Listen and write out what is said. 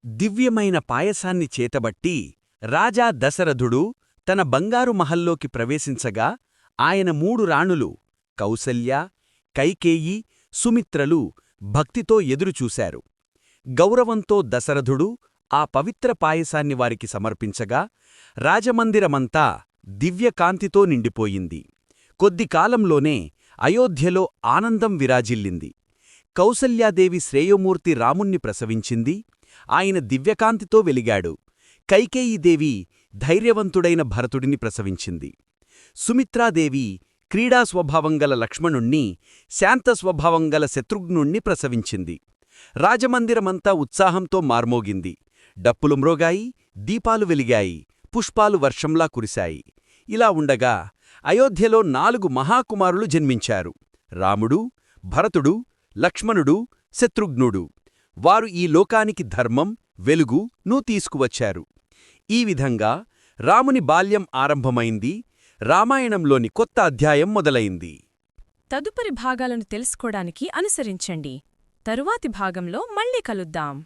దివ్యమైన పాయసాన్ని చేతబట్టి రాజా దశరథుడు తన బంగారు మహల్లోకి ప్రవేశించగా ఆయన 3 రాణులు కౌసల్య, కైకేయి, సుమిత్రలు భక్తితో ఎదురుచూశారు. గౌరవంతో దశరథుడు ఆ పవిత్ర పాయసాన్ని వారికి సమర్పించగా రాజమందిరమంతా దివ్యకాంతితో నిండిపోయింది. కొద్దికాలంలోనే అయోధ్యలో ఆనందం విరాజిల్లింది. కౌసల్యాదేవి శ్రేయోమూర్తి రాముణ్ణి ప్రసవించింది. ఆయన దివ్యకాంతితో వెలిగాడు. కైకేయీదేవి ధైర్యవంతుడైన భరతుడిని ప్రసవించింది. సుమిత్రాదేవి క్రీడాస్వభావంగల లక్ష్మణుణ్ణి, శాంతస్వభావంగల శత్రుఘ్నుణ్ణి ప్రసవించింది. రాజమందిరమంతా ఉత్సాహంతో మార్మోగింది. డప్పులు మ్రోగాయి, దీపాలు వెలిగాయి, పుష్పాలు వర్షంలా కురిశాయి. ఇలా ఉండగా అయోధ్యలో 4 మహాకుమారులు జన్మించారు: రాముడు, భరతుడు, లక్ష్మణుడు, శత్రుఘ్నుడు. వారు ఈ లోకానికి ధర్మం, వెలుగును తీసుకువచ్చారు. ఈ విధంగా రాముని బాల్యం ఆరంభమైంది. రామాయణంలోని కొత్త అధ్యాయం మొదలైంది. తదుపరి భాగాలను తెలుసుకోడానికి అనుసరించండి. తరువాతి భాగంలో మళ్ళీ కలుద్దాం.